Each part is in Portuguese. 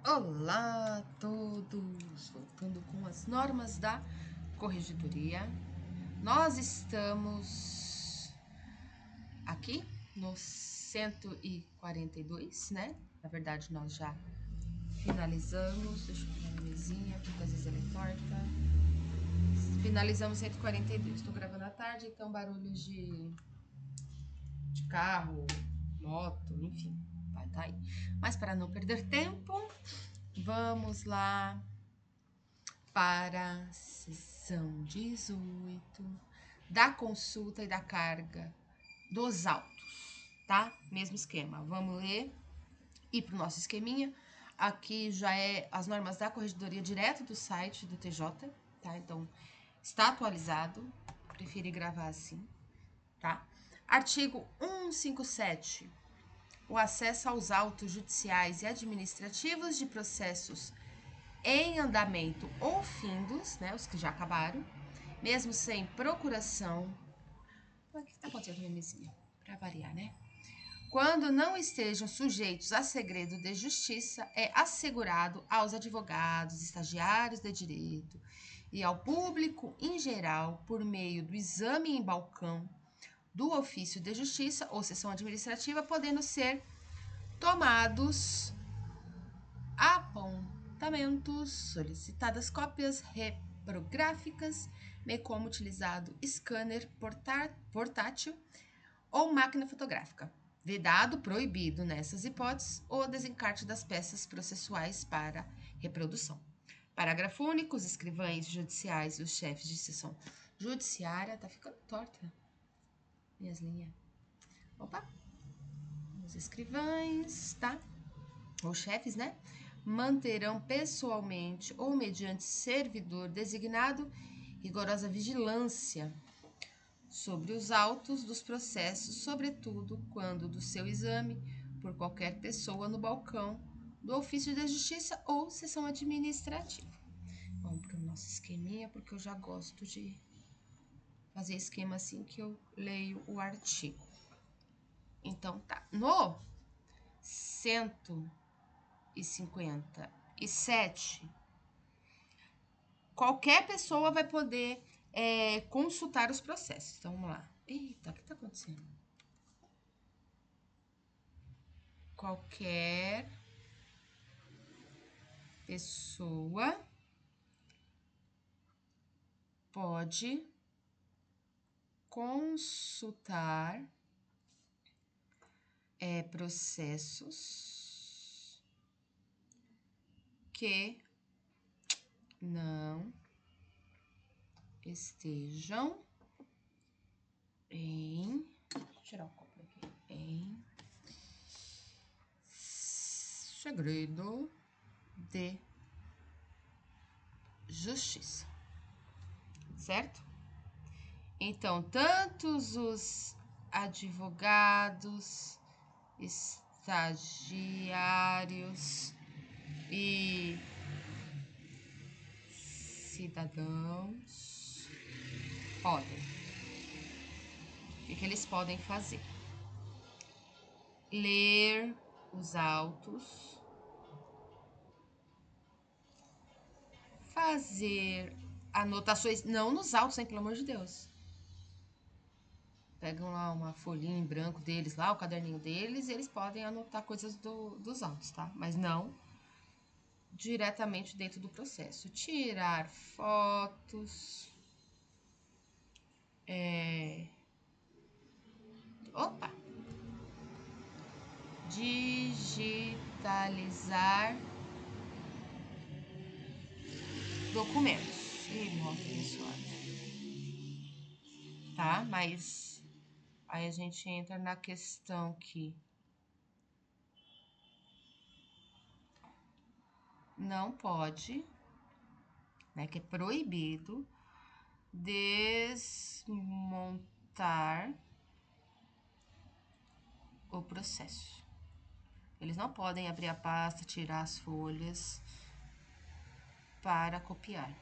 Olá a todos! Voltando com as normas da corregedoria. Nós estamos aqui no 142, né? Na verdade, nós já finalizamos. Deixa eu pegar a mesinha, porque às vezes ela é torta. Finalizamos 142. Estou gravando à tarde, então barulhos de carro, moto, enfim, vai estar aí. Mas para não perder tempo, vamos lá para a sessão 18 da consulta e da carga dos autos, tá? Mesmo esquema. Vamos ler e para o nosso esqueminha. Aqui já é as normas da corregedoria direto do site do TJ, tá? Então, está atualizado. Preferi gravar assim, tá? Artigo 157. O acesso aos autos judiciais e administrativos de processos em andamento ou findos, né, os que já acabaram, mesmo sem procuração. O que está acontecendo na minha mesinha? Para variar, né? Quando não estejam sujeitos a segredo de justiça, é assegurado aos advogados, estagiários de direito e ao público em geral, por meio do exame em balcão do ofício de justiça ou sessão administrativa, podendo ser tomados apontamentos, solicitadas cópias reprográficas, bem como utilizado scanner portátil ou máquina fotográfica. Vedado, proibido nessas hipóteses, o desencarte das peças processuais para reprodução. Parágrafo único, os escrivães judiciais e os chefes de seção judiciária, tá ficando torta minhas linhas. Opa! Os escrivães, tá? Ou chefes, né? Manterão pessoalmente ou mediante servidor designado rigorosa vigilância sobre os autos dos processos, sobretudo quando do seu exame por qualquer pessoa no balcão do ofício de justiça ou sessão administrativa. Vamos para o nosso esqueminha, porque eu já gosto de fazer esquema assim que eu leio o artigo. Então tá, no 157, qualquer pessoa vai poder consultar os processos. Então, vamos lá. Eita, o que tá acontecendo? Qualquer pessoa pode consultar processos que não estejam em... Deixa eu tirar o copo aqui. Em segredo de justiça. Certo? Então, tantos os advogados, estagiários e cidadãos podem. O que eles podem fazer? Ler os autos, fazer anotações, não nos autos, hein, pelo amor de Deus. Pegam lá uma folhinha em branco deles, lá o caderninho deles, e eles podem anotar coisas dos autos, tá? Mas não diretamente dentro do processo. Tirar fotos. Opa! Digitalizar documentos. Ih, moto abençoada. Tá? Mas aí a gente entra na questão que não pode, né, que é proibido desmontar o processo. Eles não podem abrir a pasta, tirar as folhas para copiar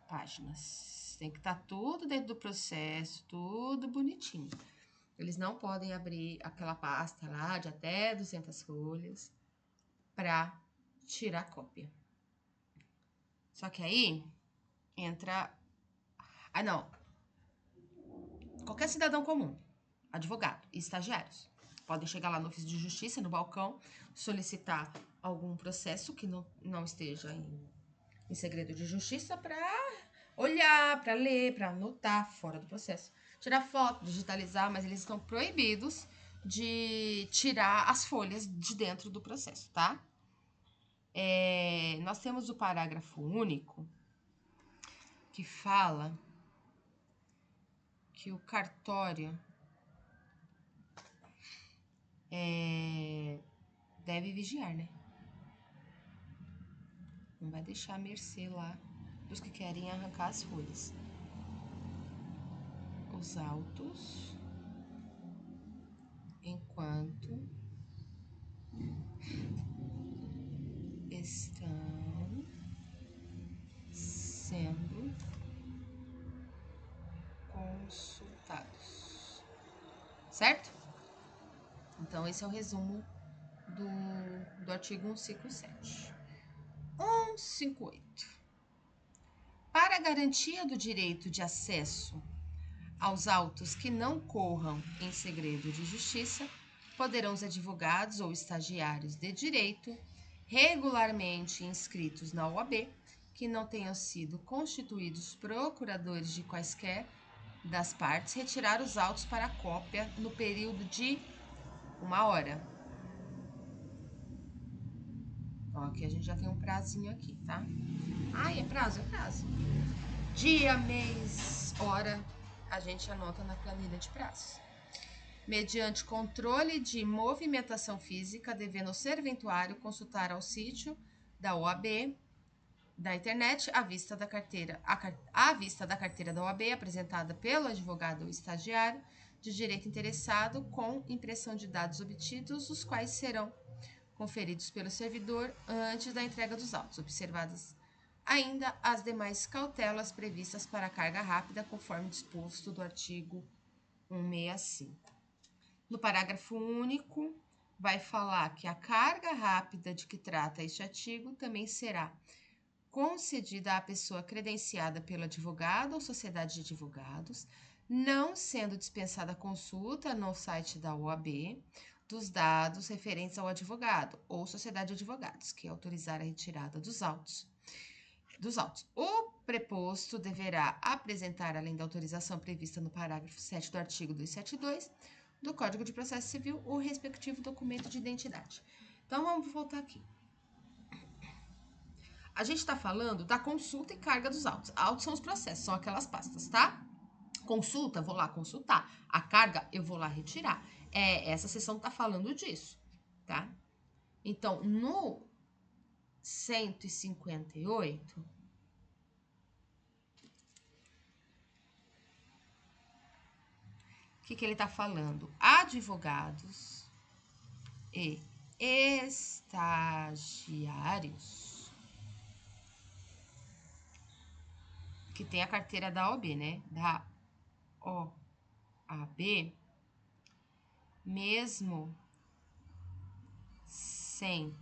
páginas. Tem que estar tudo dentro do processo, tudo bonitinho. Eles não podem abrir aquela pasta lá de até 200 folhas para tirar cópia. Só que aí entra... Ah, não. Qualquer cidadão comum, advogado e estagiários, podem chegar lá no ofício de justiça, no balcão, solicitar algum processo que não esteja em segredo de justiça para olhar, para ler, para anotar fora do processo. Tirar foto, digitalizar, mas eles estão proibidos de tirar as folhas de dentro do processo, tá? Nós temos o parágrafo único que fala que o cartório deve vigiar, né? Não vai deixar a mercê lá dos que querem arrancar as folhas. Os autos, enquanto estão sendo consultados. Certo? Então, esse é o resumo do artigo 157. 158. Para a garantia do direito de acesso aos autos que não corram em segredo de justiça, poderão os advogados ou estagiários de direito regularmente inscritos na OAB, que não tenham sido constituídos procuradores de quaisquer das partes, retirar os autos para cópia no período de 1 hora. Então, aqui a gente já tem um prazinho aqui, tá? É prazo, é prazo. Dia, mês, hora, a gente anota na planilha de prazos. Mediante controle de movimentação física, devendo o serventuário consultar ao sítio da OAB, da internet, à vista da carteira da OAB apresentada pelo advogado ou estagiário de direito interessado com impressão de dados obtidos, os quais serão conferidos pelo servidor antes da entrega dos autos, observadas ainda as demais cautelas previstas para a carga rápida, conforme disposto do artigo 165. No parágrafo único, vai falar que a carga rápida de que trata este artigo também será concedida à pessoa credenciada pelo advogado ou sociedade de advogados, não sendo dispensada a consulta no site da OAB dos dados referentes ao advogado ou sociedade de advogados, que autorizar a retirada dos autos. O preposto deverá apresentar, além da autorização prevista no parágrafo 7 do artigo 272 do Código de Processo Civil, o respectivo documento de identidade. Então, vamos voltar aqui. A gente está falando da consulta e carga dos autos. Autos são os processos, são aquelas pastas, tá? Consulta, vou lá consultar. A carga, eu vou lá retirar. Essa sessão está falando disso, tá? Então, no 158, o que ele está falando? Advogados e estagiários que tem a carteira da OAB, né? Da OAB, mesmo sem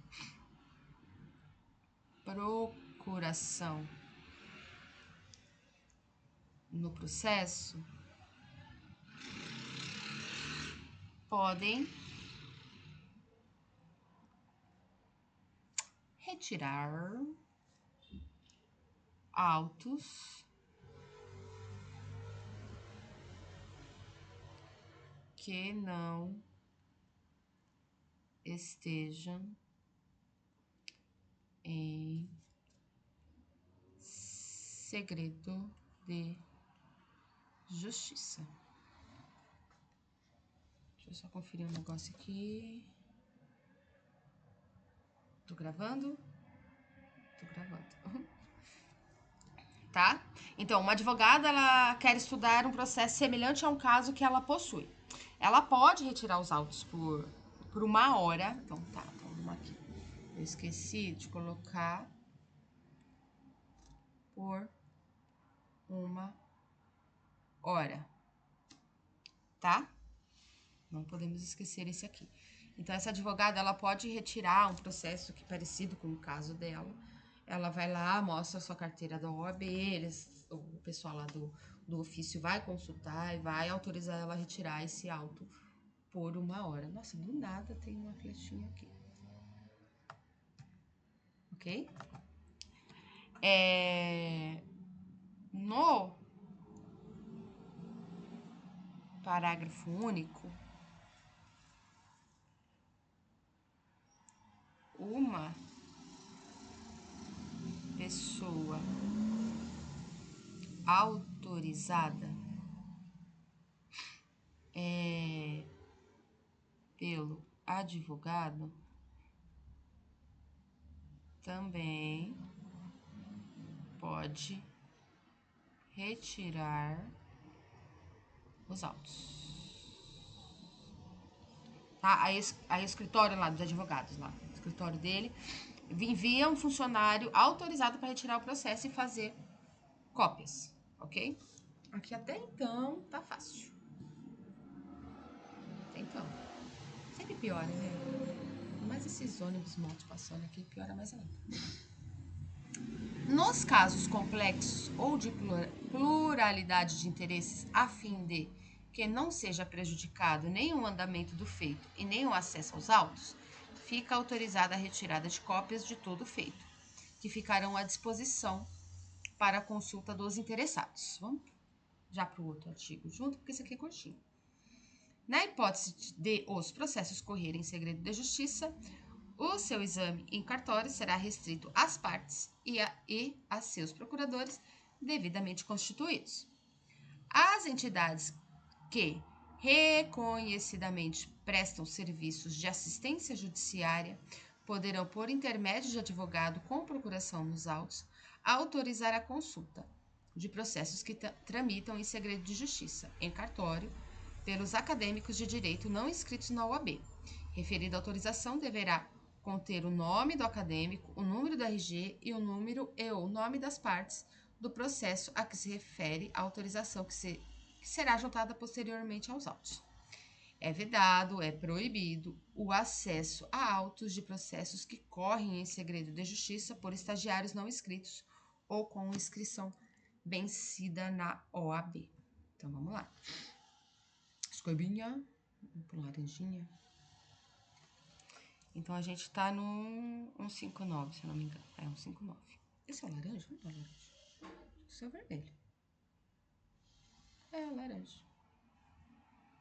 procuração no processo, podem retirar autos que não estejam em segredo de justiça. Deixa eu só conferir um negócio aqui. Tô gravando? Tô gravando. Tá? Então, uma advogada, ela quer estudar um processo semelhante a um caso que ela possui. Ela pode retirar os autos por 1 hora. Então, tá, então vamos aqui. Eu esqueci de colocar por 1 hora. Tá? Não podemos esquecer esse aqui. Então, essa advogada, ela pode retirar um processo que é parecido com o caso dela. Ela vai lá, mostra a sua carteira da OAB, o pessoal lá do ofício vai consultar e vai autorizar ela a retirar esse auto por 1 hora. Nossa, do nada tem uma flechinha aqui. Ok? No parágrafo único, uma pessoa autorizada pelo advogado também pode retirar os autos. Tá? Aí o escritório lá dos advogados, lá, o escritório dele, envia um funcionário autorizado para retirar o processo e fazer cópias, ok? Aqui até então tá fácil. Até então. Sempre piora, né? Mas esses ônibus motos passando aqui piora mais ainda. Nos casos complexos ou de pluralidade de interesses, a fim de que não seja prejudicado nem o andamento do feito e nem o acesso aos autos, fica autorizada a retirada de cópias de todo o feito, que ficarão à disposição para a consulta dos interessados. Vamos já para o outro artigo junto, porque esse aqui é curtinho. Na hipótese de os processos correrem em segredo de justiça, o seu exame em cartório será restrito às partes e a seus procuradores devidamente constituídos. As entidades que reconhecidamente prestam serviços de assistência judiciária poderão, por intermédio de advogado com procuração nos autos, autorizar a consulta de processos que tramitam em segredo de justiça, em cartório, pelos acadêmicos de direito não inscritos na OAB. Referida autorização deverá conter o nome do acadêmico, o número do RG e o número e ou nome das partes do processo a que se refere a autorização que será juntada posteriormente aos autos. É vedado, é proibido o acesso a autos de processos que correm em segredo de justiça por estagiários não inscritos ou com inscrição vencida na OAB. Então, vamos lá. Escobinha, laranjinha. Então, a gente tá no 159, se eu não me engano. É 159. Esse é o laranja? Não é laranja. Esse é o vermelho. É laranja.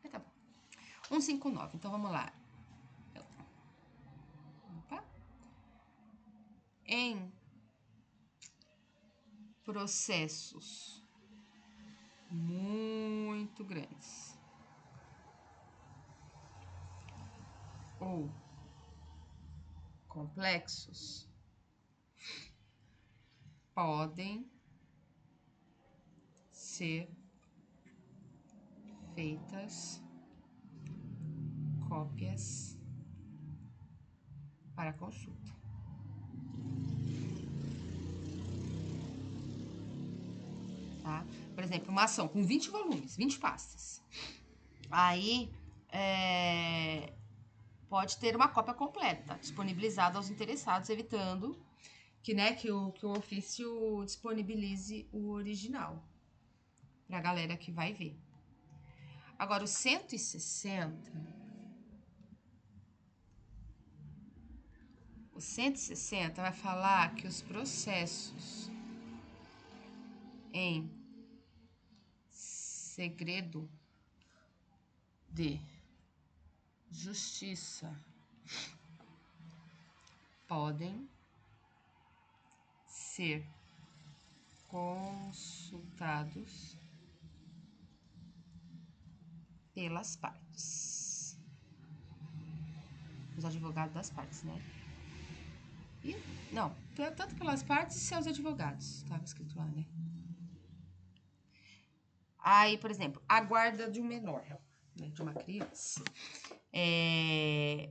Tá bom. 159. Então, vamos lá. Opa. Em processos muito grandes ou complexos, podem ser feitas cópias para consulta. Tá? Por exemplo, uma ação com 20 volumes, 20 pastas. Aí, pode ter uma cópia completa, disponibilizada aos interessados, evitando que o ofício disponibilize o original para a galera que vai ver. Agora, o 160... O 160 vai falar que os processos em segredo de justiça podem ser consultados pelas partes. Os advogados das partes, né? E, não, tanto pelas partes e seus advogados. Estava escrito lá, né? Aí, por exemplo, a guarda de um menor, né, de uma criança,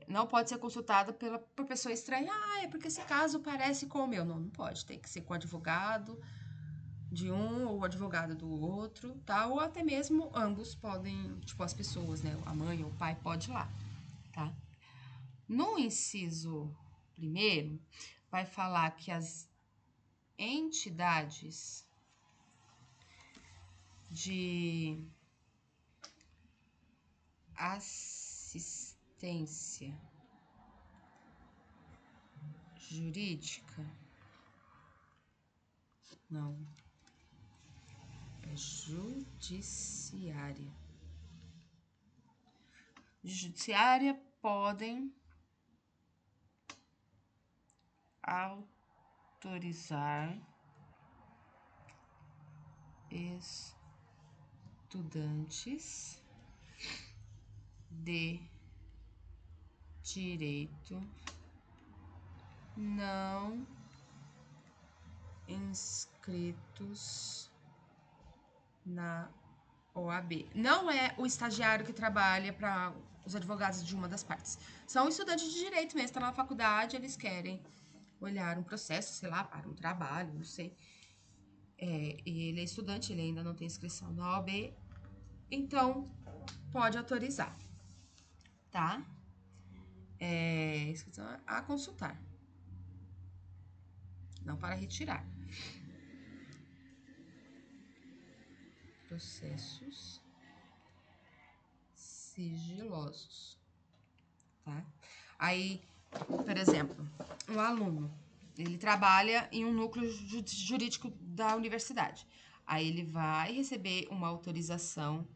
não pode ser consultada por pessoa estranha. É porque esse caso parece com o meu. Não pode. Tem que ser com o advogado de um ou o advogado do outro, tá? Ou até mesmo ambos podem, tipo, as pessoas, né? A mãe ou o pai pode ir lá, tá? No inciso primeiro, vai falar que as entidades de assistência jurídica, não, é judiciária. Judiciária podem autorizar estudantes de direito não inscritos na OAB. Não é o estagiário que trabalha para os advogados de uma das partes. São estudantes de direito mesmo, estão na faculdade, eles querem olhar um processo, sei lá, para um trabalho, não sei. E ele é estudante, ele ainda não tem inscrição na OAB, então pode autorizar, tá? Inscrição a consultar, não para retirar. Processos sigilosos, tá? Aí, por exemplo, um aluno, ele trabalha em um núcleo jurídico da universidade. Aí ele vai receber uma autorização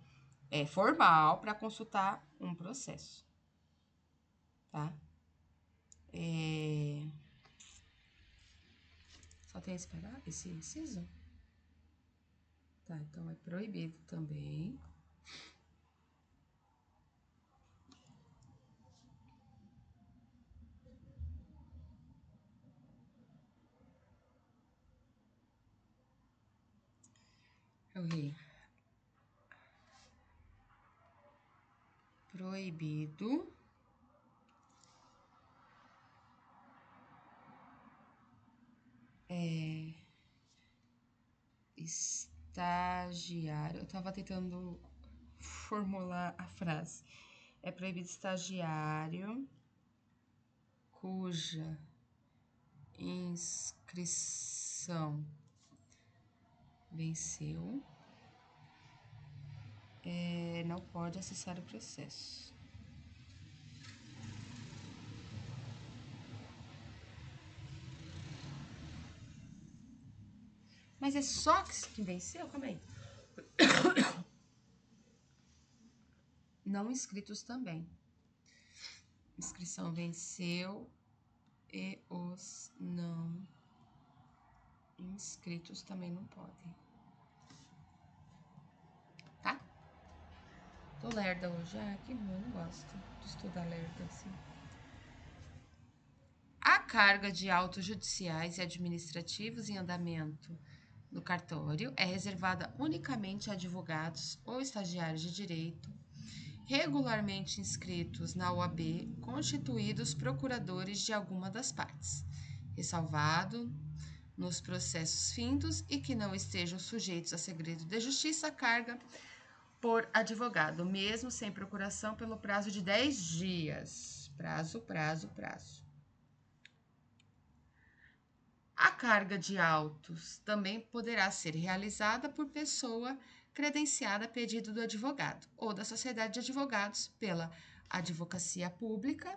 formal para consultar um processo, tá? Só tem esse inciso? Tá, então é proibido também. Eu errei. Proibido estagiário. Eu tava tentando formular a frase. É proibido estagiário cuja inscrição venceu, não pode acessar o processo. Mas é só que venceu? Calma aí. Não inscritos também. Inscrição venceu e os não inscritos também não podem. Tá? Tô lerda hoje. Ah, que ruim, eu não gosto de estudar lerda assim. A carga de autos judiciais e administrativos em andamento no cartório é reservada unicamente a advogados ou estagiários de direito regularmente inscritos na OAB, constituídos procuradores de alguma das partes, ressalvado nos processos findos e que não estejam sujeitos a segredo de justiça, carga por advogado, mesmo sem procuração pelo prazo de 10 dias. Prazo. A carga de autos também poderá ser realizada por pessoa credenciada a pedido do advogado ou da sociedade de advogados pela advocacia pública,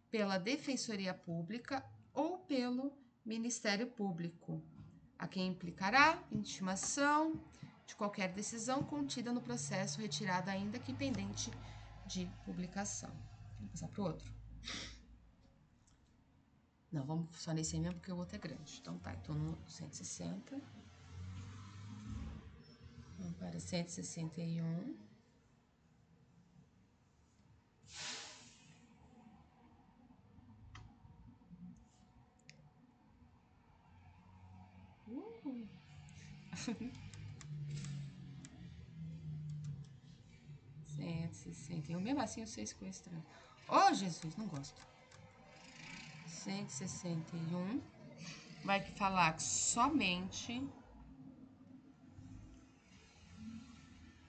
pela defensoria pública ou pelo Ministério Público, a quem implicará intimação de qualquer decisão contida no processo retirada ainda que pendente de publicação. Vamos passar para o outro. Não, vamos só nesse aí mesmo, porque o outro é grande. Então tá, então no 160. Vamos para 161. Uh. 161. Mesmo assim eu sei ficou estranho. Oh, Jesus, não gosto. 161. Vai falar que somente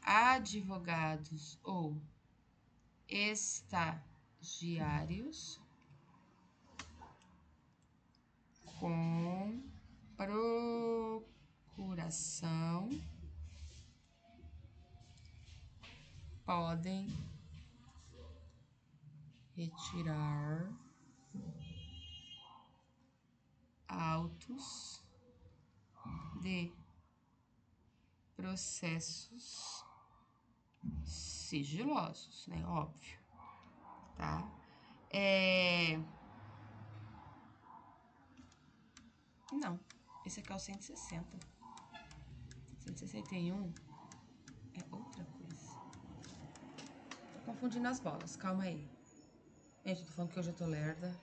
advogados ou estagiários procuração podem retirar autos de processos sigilosos, né? Óbvio, tá? Não, esse aqui é o 160. 161 é outra coisa. Tô confundindo as bolas, calma aí. Gente, eu tô falando que hoje eu tô lerda.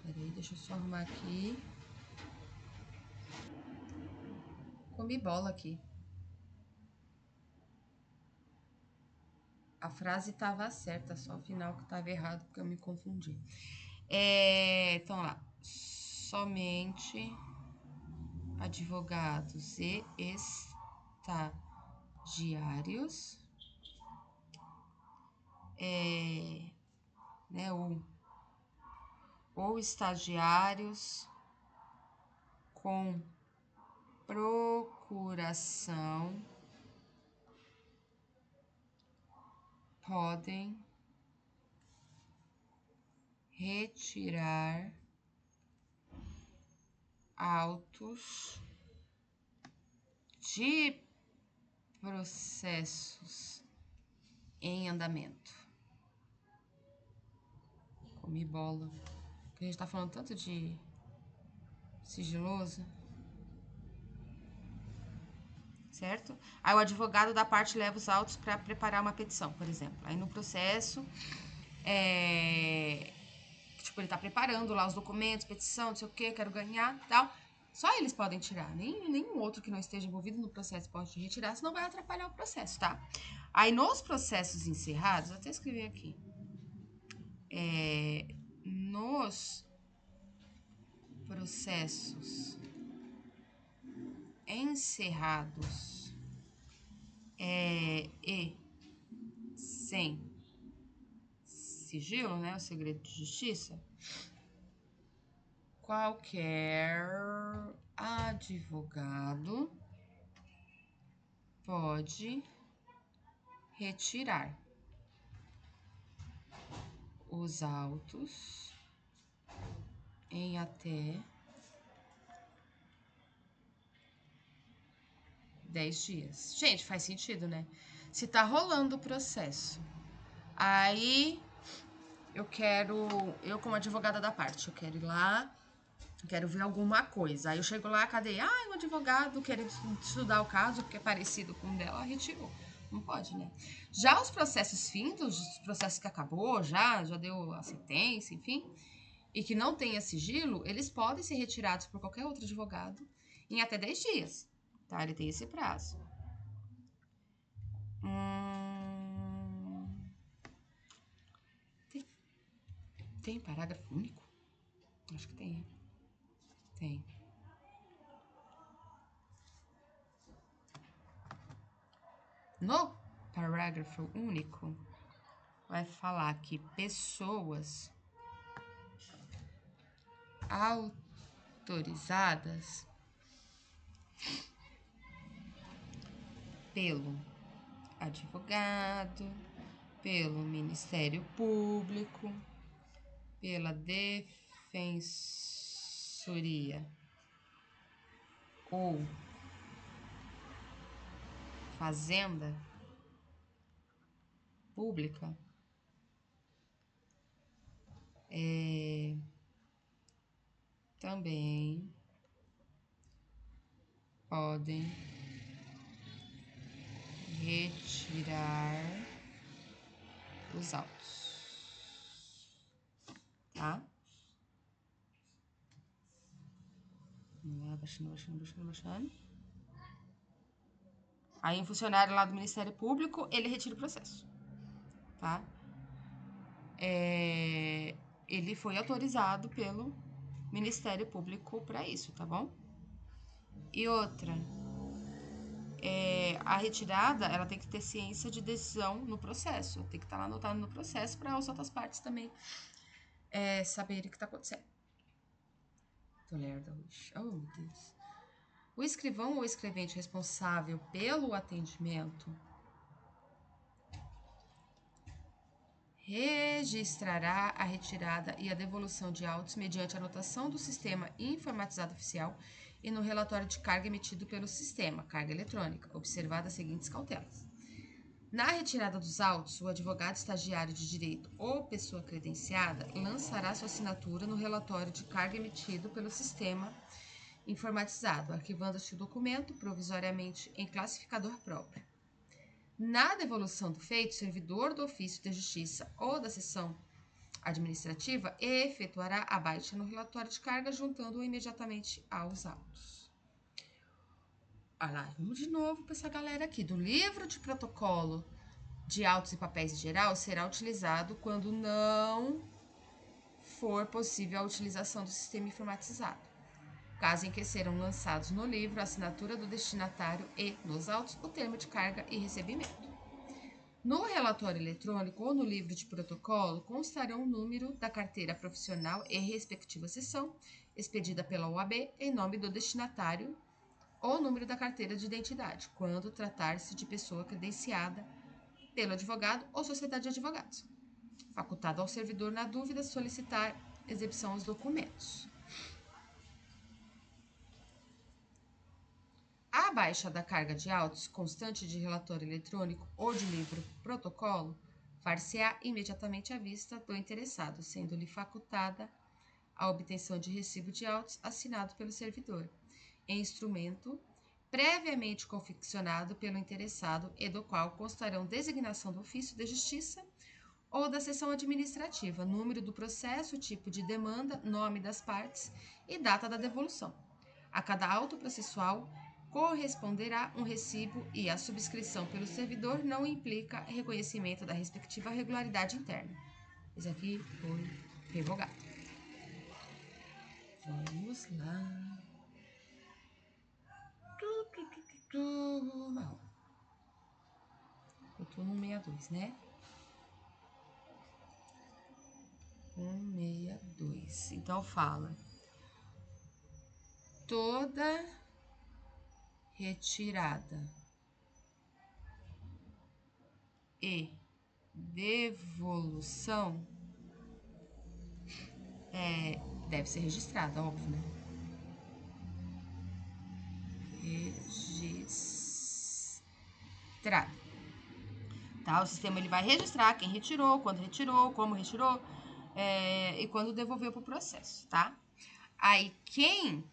Peraí, deixa eu só arrumar aqui. Comi bola aqui. A frase tava certa, só o final que tava errado, porque eu me confundi. Então, lá. Somente advogados e estagiários, né, ou estagiários com procuração podem retirar autos de processos em andamento. Comi bola. Porque a gente tá falando tanto de sigiloso. Certo? Aí o advogado da parte leva os autos para preparar uma petição, por exemplo. Aí no processo, tipo, ele tá preparando lá os documentos, petição, não sei o que, quero ganhar, tal. Só eles podem tirar, nenhum outro que não esteja envolvido no processo pode retirar, senão vai atrapalhar o processo, tá? Aí nos processos encerrados, até escrevi aqui, nos processos encerrados e sem sigilo, né, o segredo de justiça, qualquer advogado pode retirar os autos em até 10 dias. Gente, faz sentido, né? Se tá rolando o processo, aí eu como advogada da parte, eu quero ir lá, quero ver alguma coisa. Aí eu chego lá, cadê? Um advogado quer estudar o caso, porque é parecido com o dela, retirou. Não pode, né? Já os processos findos, os processos que acabou, já deu a sentença, enfim, e que não tenha sigilo, eles podem ser retirados por qualquer outro advogado em até 10 dias, tá? Ele tem esse prazo. Tem parágrafo único? Acho que tem. Tem. No parágrafo único, vai falar que pessoas autorizadas pelo advogado, pelo Ministério Público, pela Defensoria ou Fazenda Pública, também podem retirar os autos, tá? Vamos lá, baixando. Aí, um funcionário lá do Ministério Público, ele retira o processo, tá? Ele foi autorizado pelo Ministério Público para isso, tá bom? E outra, a retirada, ela tem que ter ciência de decisão no processo, tem que estar lá anotado no processo para as outras partes também saberem o que está acontecendo, Tô lerda hoje. Oh, meu Deus. O escrivão ou escrevente responsável pelo atendimento registrará a retirada e a devolução de autos mediante anotação do sistema informatizado oficial e no relatório de carga emitido pelo sistema, carga eletrônica, observadas as seguintes cautelas. Na retirada dos autos, o advogado estagiário de direito ou pessoa credenciada lançará sua assinatura no relatório de carga emitido pelo sistema informatizado, arquivando-se o documento provisoriamente em classificador próprio. Na devolução do feito, o servidor do ofício de justiça ou da seção administrativa efetuará a baixa no relatório de carga, juntando-o imediatamente aos autos. Olha lá, vamos de novo para essa galera aqui. Do livro de protocolo de autos e papéis em geral será utilizado quando não for possível a utilização do sistema informatizado. Caso em que serão lançados no livro a assinatura do destinatário e, nos autos, o termo de carga e recebimento. No relatório eletrônico ou no livro de protocolo constarão o número da carteira profissional e respectiva seção, expedida pela OAB em nome do destinatário, ou o número da carteira de identidade, quando tratar-se de pessoa credenciada pelo advogado ou sociedade de advogados. Facultado ao servidor, na dúvida, solicitar exibição aos documentos. A baixa da carga de autos, constante de relatório eletrônico ou de livro protocolo, far-se-á imediatamente à vista do interessado, sendo-lhe facultada a obtenção de recibo de autos assinado pelo servidor, em instrumento previamente confeccionado pelo interessado e do qual constarão designação do ofício de justiça ou da seção administrativa, número do processo, tipo de demanda, nome das partes e data da devolução. A cada auto processual corresponderá um recibo e a subscrição pelo servidor não implica reconhecimento da respectiva regularidade interna. Esse aqui foi revogado. Vamos lá. Eu tô no 62, né? 162. Então fala: toda retirada e devolução deve ser registrada, óbvio, né? Registrada. Tá? O sistema ele vai registrar quem retirou, quando retirou, como retirou e quando devolveu para o processo, tá? Aí quem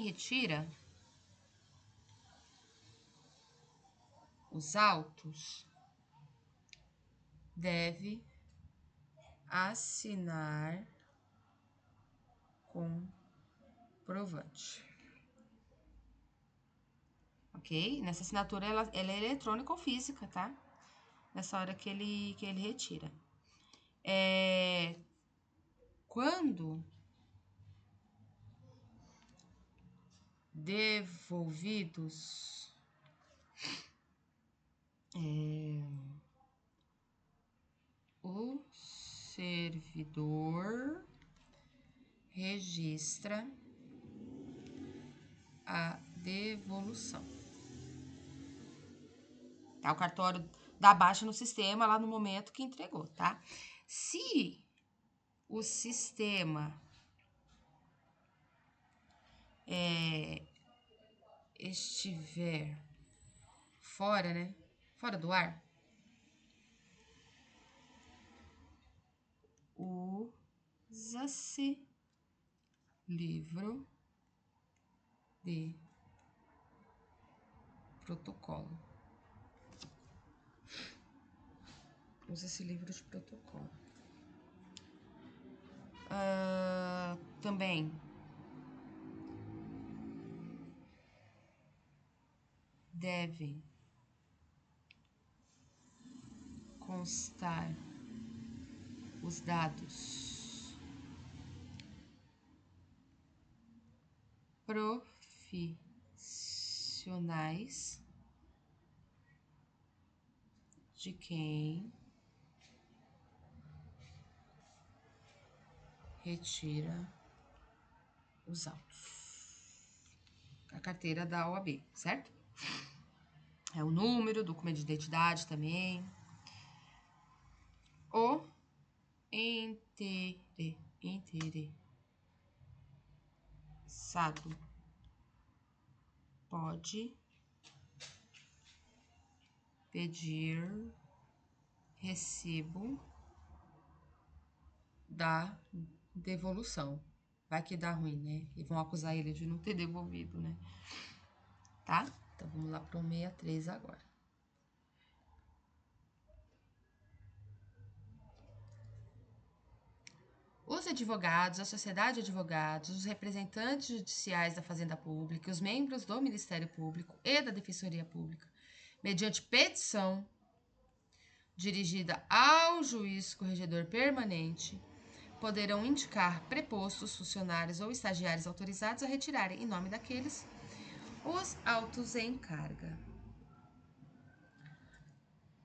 retira os autos deve assinar comprovante. Ok? Nessa assinatura ela é eletrônica ou física, tá? Nessa hora que ele retira. Quando devolvidos o servidor registra a devolução. Tá? O cartório dá baixa no sistema lá no momento que entregou, tá? Se o sistema estiver fora, né? Fora do ar, usa-se livro de protocolo. Usa-se livro de protocolo. Também deve constar os dados profissionais de quem retira os autos. A carteira da OAB, certo? É o número, documento de identidade também. O interessado pode pedir recibo da devolução. Vai que dá ruim, né? E vão acusar ele de não ter devolvido, né? Tá? Então, vamos lá para o 63 agora. Os advogados, a sociedade de advogados, os representantes judiciais da Fazenda Pública, os membros do Ministério Público e da Defensoria Pública, mediante petição dirigida ao juiz corregedor permanente, poderão indicar prepostos, funcionários ou estagiários autorizados a retirarem, em nome daqueles, os autos em carga.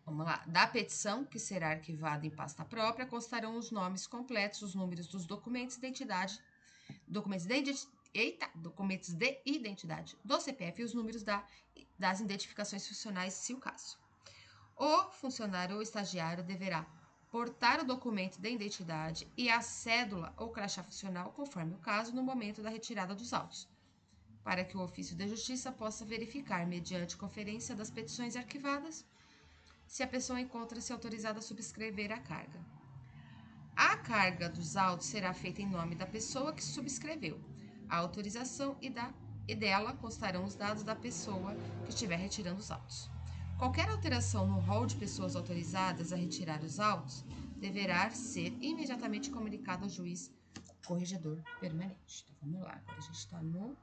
Vamos lá. Da petição, que será arquivada em pasta própria, constarão os nomes completos, os números dos documentos de identidade, documentos de identidade do CPF e os números das identificações funcionais, se o caso. O funcionário ou estagiário deverá portar o documento de identidade e a cédula ou crachá funcional, conforme o caso, no momento da retirada dos autos, para que o ofício de justiça possa verificar, mediante conferência das petições arquivadas, se a pessoa encontra-se autorizada a subscrever a carga. A carga dos autos será feita em nome da pessoa que subscreveu a autorização e dela constarão os dados da pessoa que estiver retirando os autos. Qualquer alteração no rol de pessoas autorizadas a retirar os autos deverá ser imediatamente comunicada ao juiz corregedor permanente. Então, vamos lá. Agora a gente está no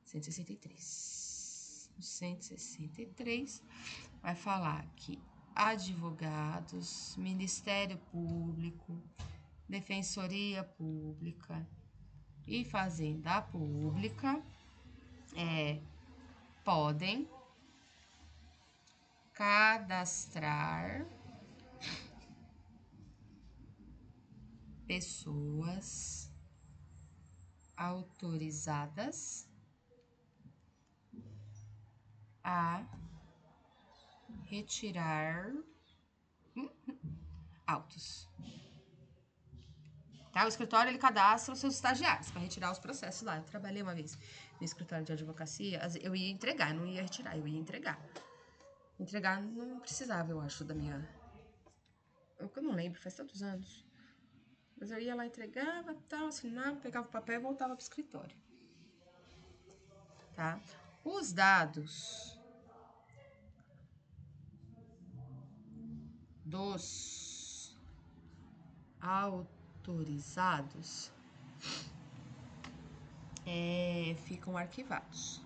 163. No 163, vai falar que advogados, Ministério Público, Defensoria Pública e Fazenda Pública podem cadastrar pessoas autorizadas a retirar autos. Tá? O escritório, ele cadastra os seus estagiários para retirar os processos lá. Eu trabalhei uma vez no escritório de advocacia, eu ia entregar, não ia retirar, eu ia entregar. Entregar não precisava, eu acho, da minha... Eu não lembro, faz tantos anos. Mas eu ia lá, entregava, tal, assinava, pegava o papel e voltava pro escritório. Tá? Os dados dos autorizados ficam arquivados.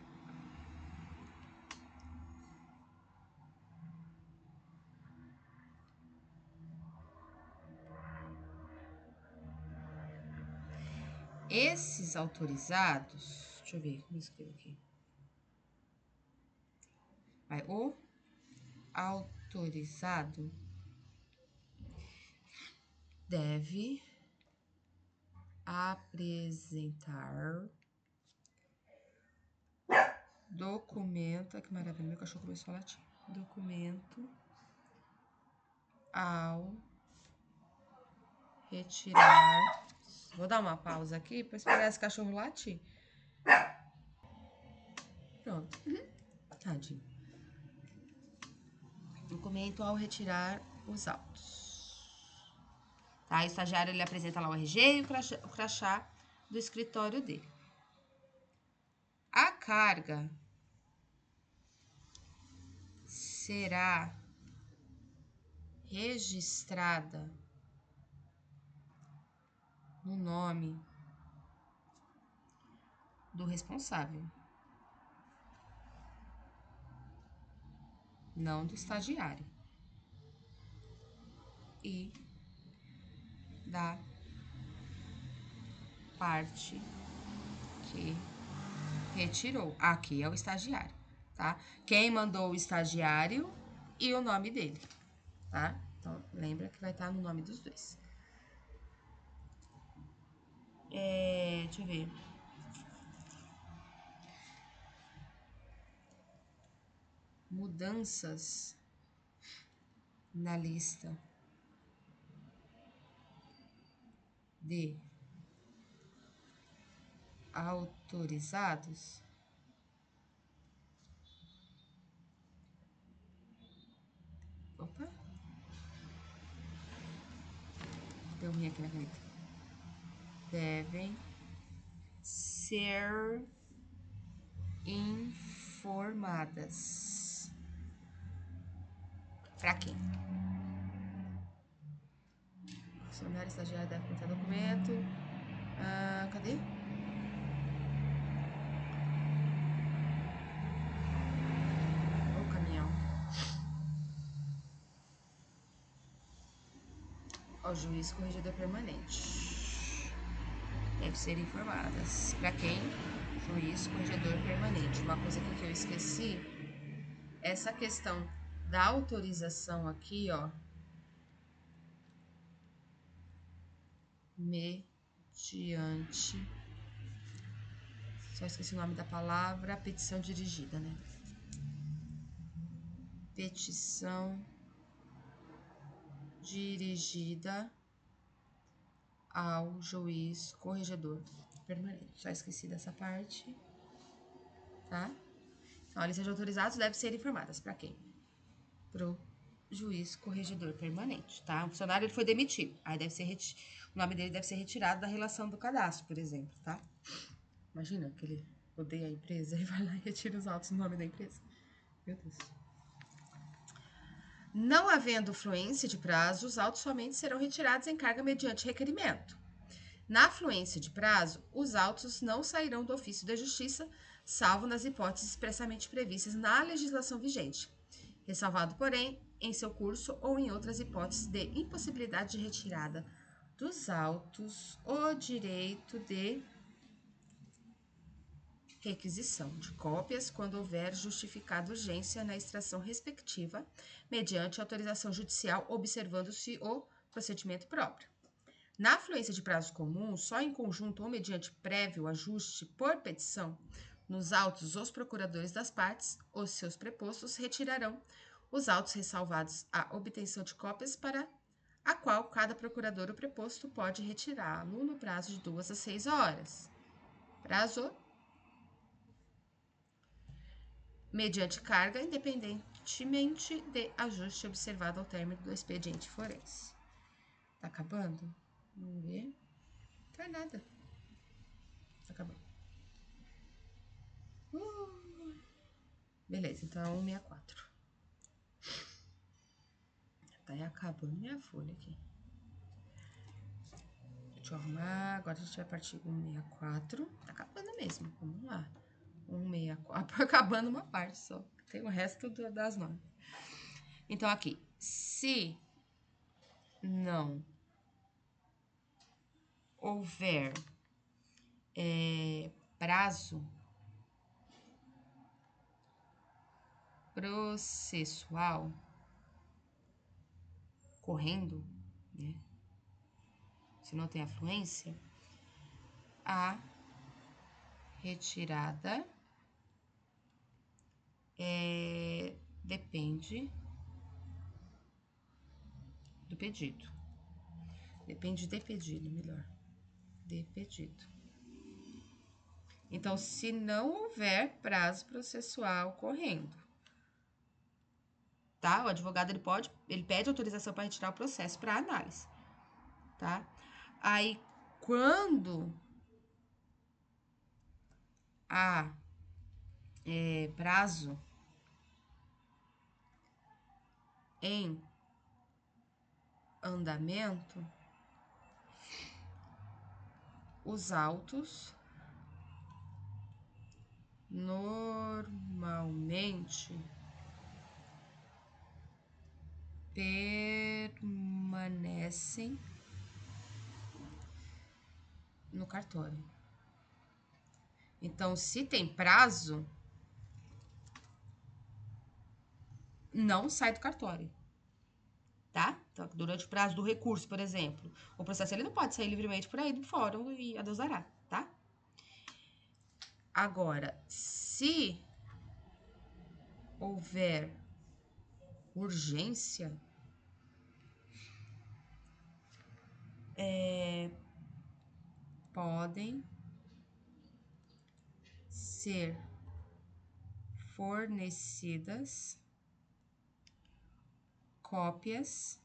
Esses autorizados, deixa eu ver como eu escrevo aqui. Vai, o autorizado deve apresentar documento. Ai, que maravilha, meu cachorro começou a latir. Documento ao retirar. Vou dar uma pausa aqui para esperar esse cachorro latir. Pronto. Tadinho. Documento ao retirar os autos. Tá? O estagiário, ele apresenta lá o RG e o crachá do escritório dele. A carga será registrada no nome do responsável, não do estagiário, e da parte que retirou. Aqui é o estagiário, tá? Quem mandou o estagiário e o nome dele, tá? Então, lembra que vai estar no nome dos dois. Deixa eu ver. Mudanças na lista de autorizados. Opa. Deu ruim aqui na caneta. Devem ser informadas. Para quem? Funcionário estagiário deve apresentar documento. Cadê? O caminhão. Ao juiz corregedor permanente. Deve ser informadas. Para quem? Juiz corregedor permanente. Uma coisa aqui que eu esqueci. Essa questão da autorização aqui, ó. Mediante. Só esqueci o nome da palavra. Petição dirigida, né? Petição dirigida ao juiz corregedor permanente. Só esqueci dessa parte, tá? Então, a lista de autorizados deve ser informadas para quem? Pro juiz corregedor permanente, tá? O funcionário ele foi demitido, aí deve ser o nome dele deve ser retirado da relação do cadastro, por exemplo, tá? Imagina que ele odeia a empresa e vai lá e retira os autos no nome da empresa. Meu Deus. Não havendo fluência de prazo, os autos somente serão retirados em carga mediante requerimento. Na fluência de prazo, os autos não sairão do ofício da Justiça, salvo nas hipóteses expressamente previstas na legislação vigente, ressalvado, porém, em seu curso ou em outras hipóteses de impossibilidade de retirada dos autos, o direito de requisição de cópias quando houver justificada urgência na extração respectiva, mediante autorização judicial, observando-se o procedimento próprio. Na fluência de prazo comum, só em conjunto ou mediante prévio ajuste por petição, nos autos os procuradores das partes, os seus prepostos, retirarão os autos ressalvados à obtenção de cópias para a qual cada procurador ou preposto pode retirá-lo no prazo de 2 a 6 horas. Prazo mediante carga, independentemente de ajuste observado ao término do expediente forense. Tá acabando? Vamos ver. Tá nada. Tá acabando. Beleza, então 164. Tá acabando minha folha aqui. Deixa eu arrumar. Agora a gente vai partir 164. Tá acabando mesmo. Vamos lá. 164. Acabando uma parte só. Tem o resto das normas. Então, aqui. Se não houver prazo processual correndo, né? Se não tem afluência, a retirada depende do pedido. Depende de pedido, melhor. De pedido. Então, se não houver prazo processual correndo, tá? O advogado ele pede autorização para retirar o processo para análise, tá? Aí, quando há prazo em andamento, os autos normalmente permanecem no cartório. Então, se tem prazo, não sai do cartório. tá? Então, durante o prazo do recurso, por exemplo, o processo ele não pode sair livremente por aí do fórum e a Deus dará, tá? Agora, se houver urgência, podem ser fornecidas cópias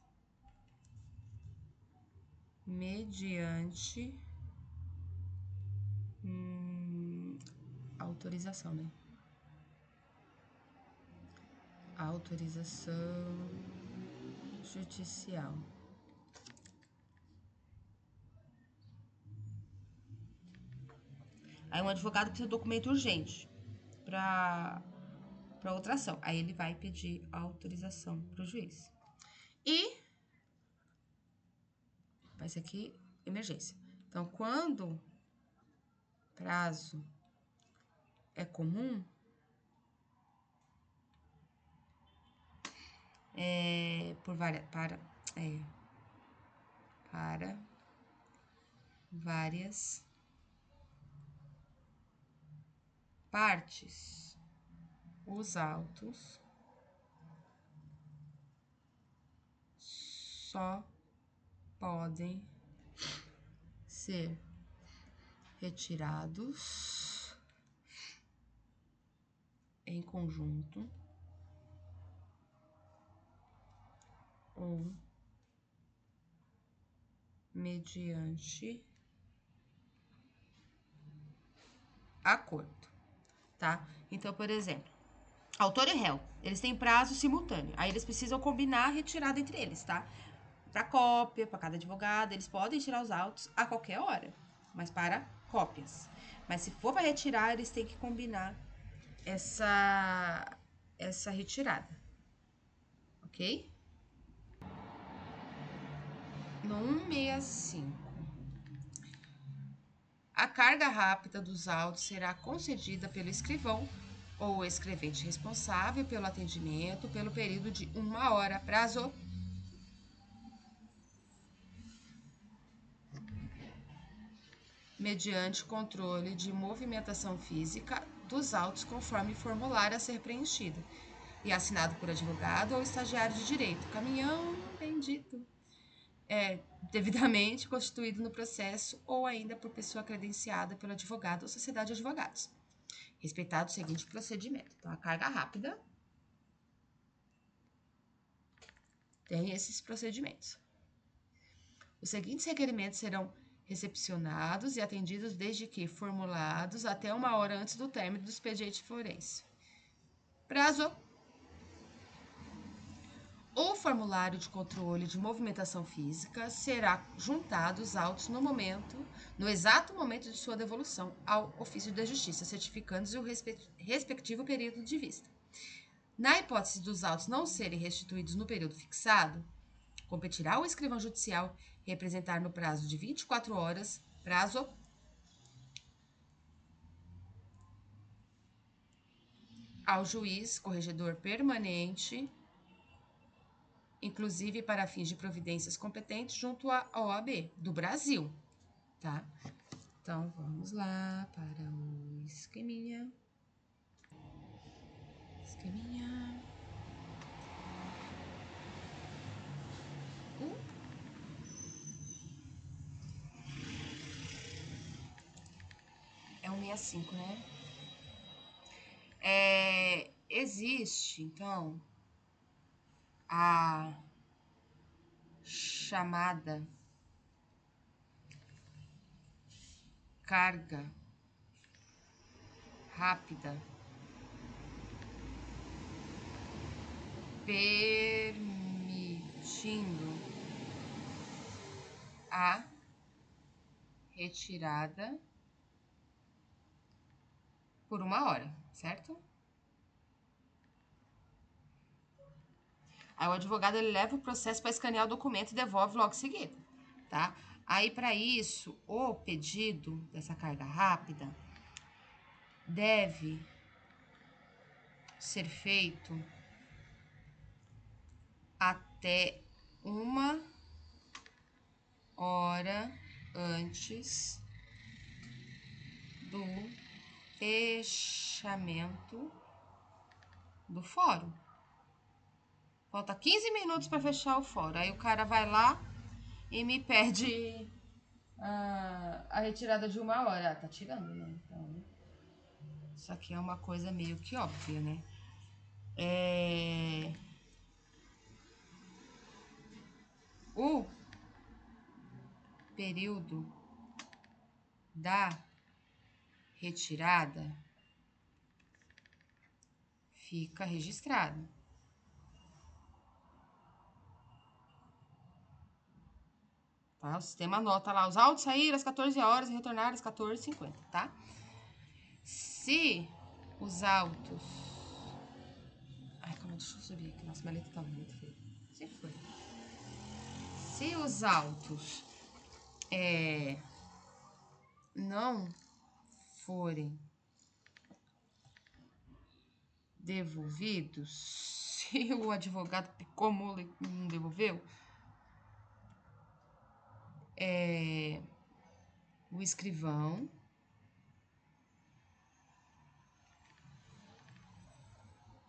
mediante autorização, né? Autorização judicial. Aí um advogado precisa de documento urgente para outra ação. Aí ele vai pedir autorização para o juiz. E vai ser aqui emergência. Então, quando prazo é comum, para várias partes, os autos só podem ser retirados em conjunto ou mediante acordo, tá? Então, por exemplo, autor e réu, eles têm prazo simultâneo. Aí eles precisam combinar a retirada entre eles, tá? Para cópia, para cada advogado, eles podem tirar os autos a qualquer hora, mas para cópias. Mas se for para retirar, eles têm que combinar essa retirada, ok? No 165, a carga rápida dos autos será concedida pelo escrivão ou escrevente responsável pelo atendimento pelo período de 1 hora, prazo mediante controle de movimentação física dos autos conforme formulário a ser preenchido e assinado por advogado ou estagiário de direito, caminhão bendito, devidamente constituído no processo ou ainda por pessoa credenciada pelo advogado ou sociedade de advogados, respeitado o seguinte procedimento. Então, a carga rápida tem esses procedimentos. Os seguintes requerimentos serão recepcionados e atendidos desde que formulados até 1 hora antes do término do expediente forense. Prazo. O formulário de controle de movimentação física será juntado os autos no exato momento de sua devolução ao ofício da Justiça, certificando-se o respectivo período de vista. Na hipótese dos autos não serem restituídos no período fixado, competirá ao escrivão judicial representar no prazo de 24 horas, prazo ao juiz corregedor permanente, inclusive para fins de providências competentes junto à OAB do Brasil, tá? Então, vamos lá para o esqueminha. É 165, né? Existe, então, a chamada carga rápida permitindo a retirada por 1 hora, certo? Aí o advogado ele leva o processo para escanear o documento e devolve logo em seguida, tá? Aí para isso, o pedido dessa carga rápida deve ser feito até 1 hora antes do fechamento do fórum. Falta 15 minutos para fechar o fórum. Aí o cara vai lá e me pede a retirada de 1 hora. Tá tirando, né? Então, isso aqui é uma coisa meio que óbvia, né? O período da retirada fica registrado. Tá? O sistema anota lá, os autos saíram às 14 horas e retornaram às 14h50, tá? Se os autos... Ai, calma, deixa eu subir aqui. Nossa, minha letra tá muito feia. Se foi. Se os autos não forem devolvidos, se o advogado picou mula e não devolveu, o escrivão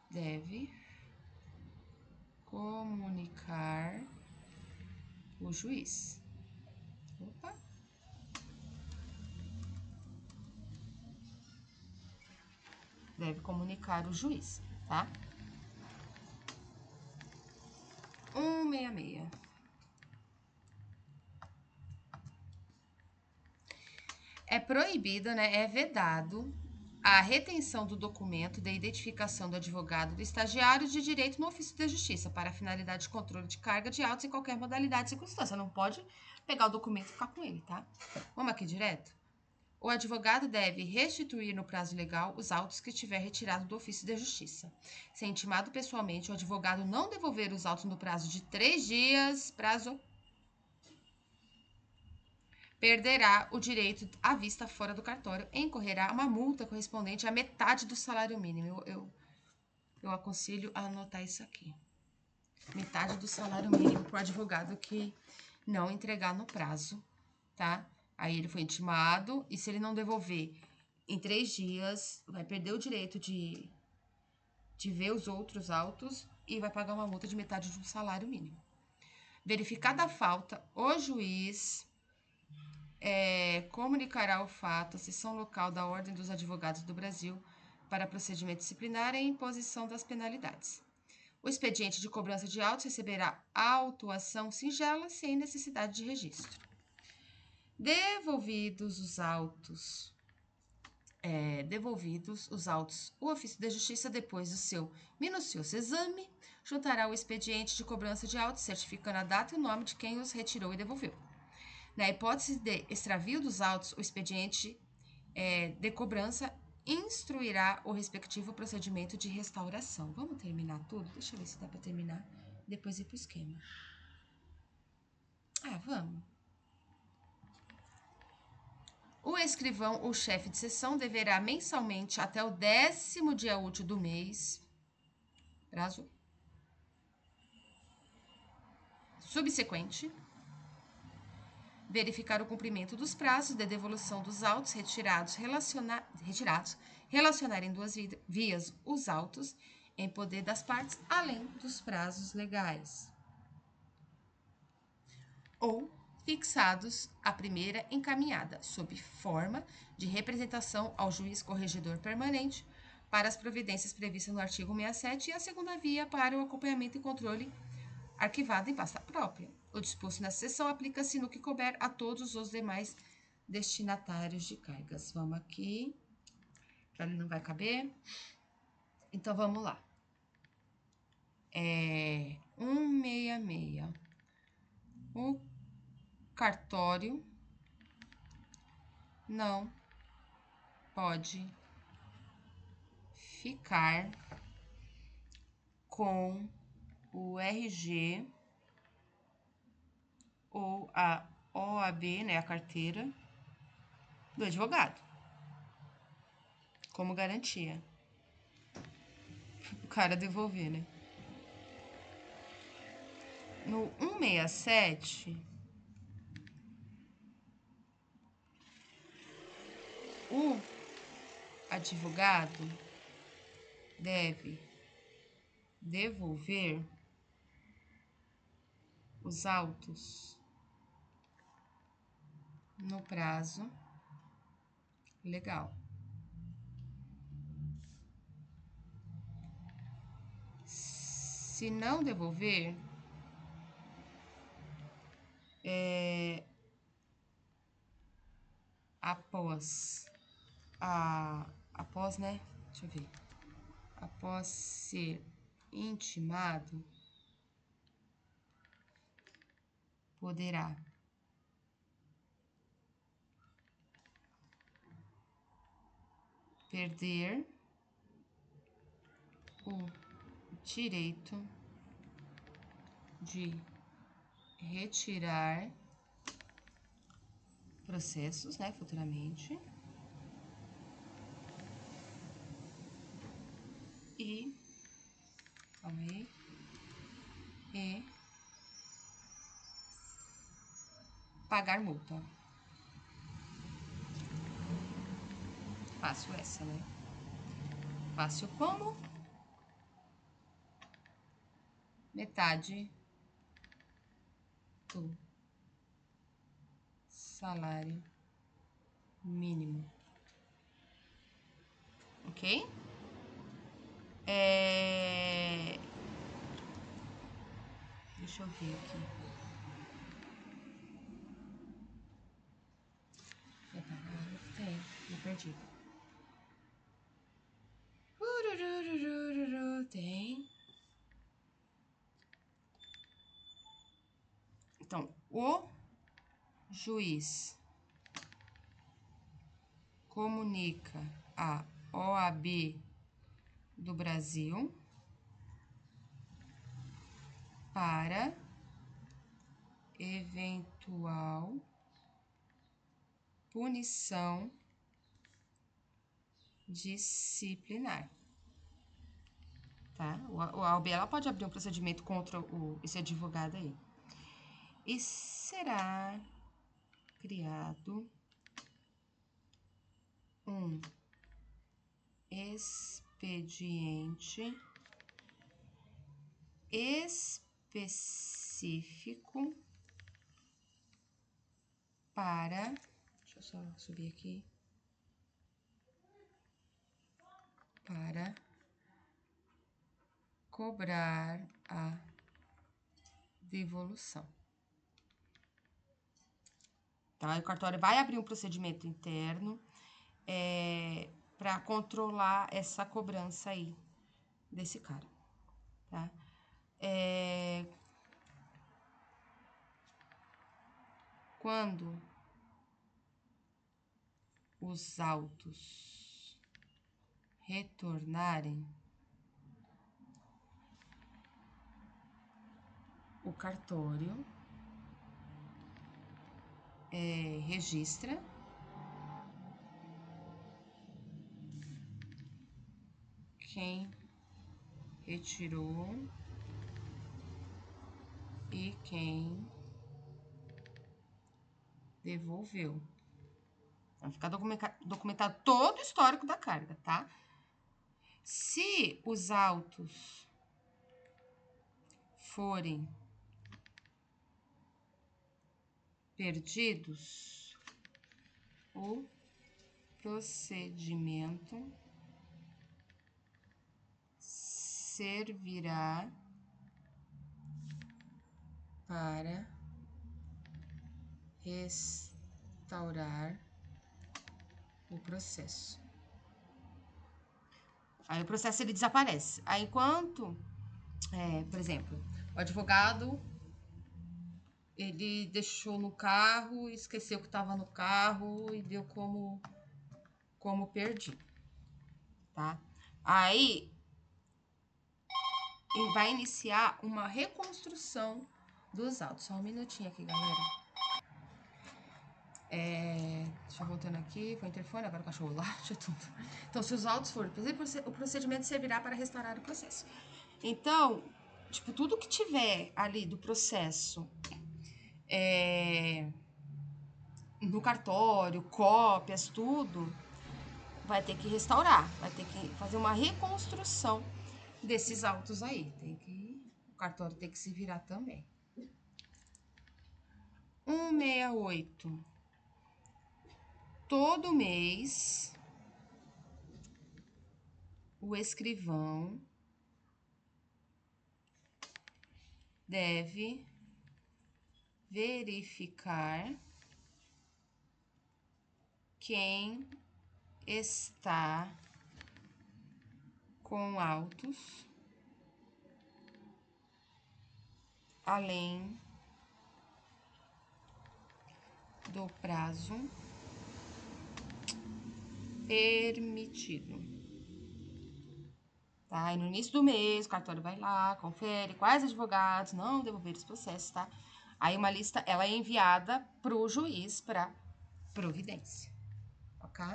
deve comunicar o juiz. Opa! Deve comunicar o juiz, tá? 166. É proibido, né? É vedado a retenção do documento de identificação do advogado do estagiário de direito no ofício da justiça para finalidade de controle de carga de autos em qualquer modalidade de circunstância. Não pode pegar o documento e ficar com ele, tá? Vamos aqui direto? O advogado deve restituir no prazo legal os autos que tiver retirado do ofício da justiça. Se intimado pessoalmente, o advogado não devolver os autos no prazo de 3 dias, perderá o direito à vista fora do cartório e incorrerá uma multa correspondente à metade do salário mínimo. Eu aconselho a anotar isso aqui. Metade do salário mínimo para o advogado que não entregar no prazo, tá? Aí ele foi intimado e se ele não devolver em 3 dias, vai perder o direito de ver os outros autos e vai pagar uma multa de metade do salário mínimo. Verificada a falta, o juiz comunicará o fato à seção local da Ordem dos Advogados do Brasil para procedimento disciplinar e imposição das penalidades. O expediente de cobrança de autos receberá autuação singela sem necessidade de registro. Devolvidos os autos, o ofício da Justiça, depois do seu minucioso exame, juntará o expediente de cobrança de autos, certificando a data e o nome de quem os retirou e devolveu. Na hipótese de extravio dos autos, o expediente de cobrança instruirá o respectivo procedimento de restauração. Vamos terminar tudo? Deixa eu ver se dá para terminar. Depois ir para o esquema. Vamos. O escrivão ou chefe de seção deverá mensalmente, até o 10º dia útil do mês, prazo subsequente, verificar o cumprimento dos prazos de devolução dos autos retirados, relacionar em 2 vias os autos em poder das partes, além dos prazos legais, ou fixados a primeira encaminhada, sob forma de representação ao juiz corregedor permanente para as providências previstas no artigo 67 e a segunda via para o acompanhamento e controle arquivado em pasta própria. O disposto nessa seção aplica-se no que couber a todos os demais destinatários de cargas. Vamos aqui, para ele não vai caber. Então, vamos lá. 166. O cartório não pode ficar com o RG ou a OAB, né, a carteira do advogado, como garantia. O cara devolver, né? no 167, o advogado deve devolver os autos no prazo legal. Se não devolver, após, né? Deixa eu ver. Após ser intimado, poderá perder o direito de retirar processos, né, futuramente, e pagar multa. Fácil essa, né? Fácil como? Metade do salário mínimo. Ok? Deixa eu ver aqui. Tem, me perdi. Tem. Então, o juiz comunica a OAB do Brasil para eventual punição disciplinar. Tá? A OAB ela pode abrir um procedimento contra esse advogado aí. E será criado um expediente específico para... Deixa eu só subir aqui. Para cobrar a devolução. Tá? O cartório vai abrir um procedimento interno para controlar essa cobrança aí desse cara, tá? Quando os autos retornarem, o cartório registra quem retirou e quem devolveu. Vai ficar documentado todo o histórico da carga, tá? Se os autos forem perdidos, o procedimento servirá para restaurar o processo. Aí o processo ele desaparece. Aí enquanto, por exemplo, o advogado ele deixou no carro, esqueceu que estava no carro e deu como perdido, tá? Aí vai iniciar uma reconstrução dos autos. Só um minutinho aqui, galera. Deixa eu voltando aqui, foi o interfone, agora o cachorro late, tudo. Então, se os autos forem, o procedimento servirá para restaurar o processo. Então, tipo, tudo que tiver ali do processo no cartório, cópias, tudo, vai ter que restaurar, vai ter que fazer uma reconstrução desses autos aí. O cartório tem que se virar também. 168. Todo mês, o escrivão deve verificar quem está com autos além do prazo permitido. Tá? E no início do mês, o cartório vai lá, confere quais advogados não devolveram os processos, tá? Aí uma lista, ela é enviada pro juiz para providência, ok?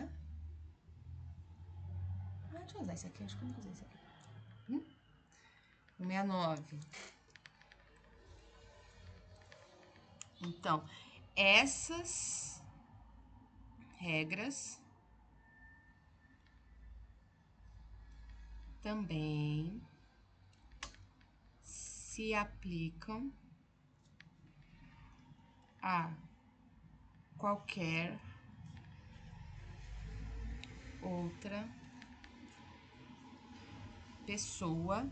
Deixa eu usar esse aqui, acho que eu não vou usar esse aqui. 169. Então, essas regras também se aplicam a qualquer outra pessoa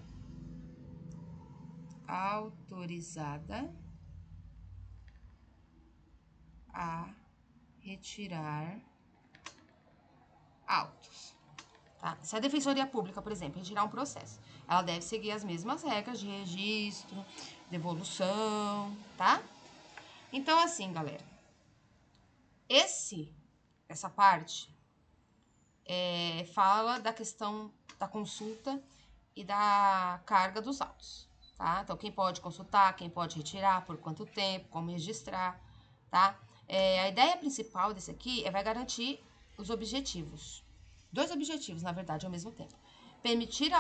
autorizada a retirar autos. Tá? Se a Defensoria Pública, por exemplo, retirar um processo, ela deve seguir as mesmas regras de registro, devolução, tá? Então, assim, galera, essa parte fala da questão da consulta e da carga dos autos, tá? Então, quem pode consultar, quem pode retirar, por quanto tempo, como registrar, tá? A ideia principal desse aqui vai garantir os objetivos. 2 objetivos, na verdade, ao mesmo tempo. Permitir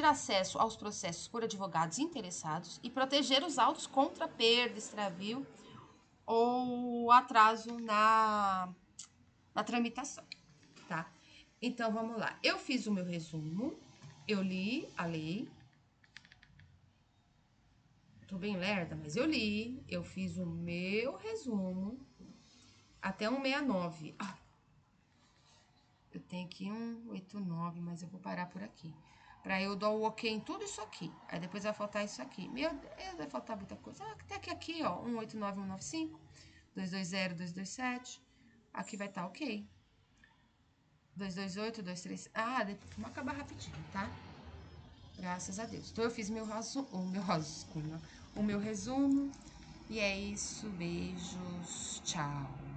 acesso aos processos por advogados interessados e proteger os autos contra perda, extravio ou atraso na tramitação, tá? Então, vamos lá. Eu fiz o meu resumo, eu li a lei. Tô bem lerda, mas eu li, eu fiz o meu resumo até 169. Eu tenho aqui 189, mas eu vou parar por aqui. Pra eu dar o ok em tudo isso aqui. Aí depois vai faltar isso aqui. Meu Deus, vai faltar muita coisa. Até que aqui, ó, 189, 195, 220, 227. Aqui vai estar ok. 228, 23. Vamos acabar rapidinho, tá? Graças a Deus. Então eu fiz o meu resumo. E é isso. Beijos. Tchau.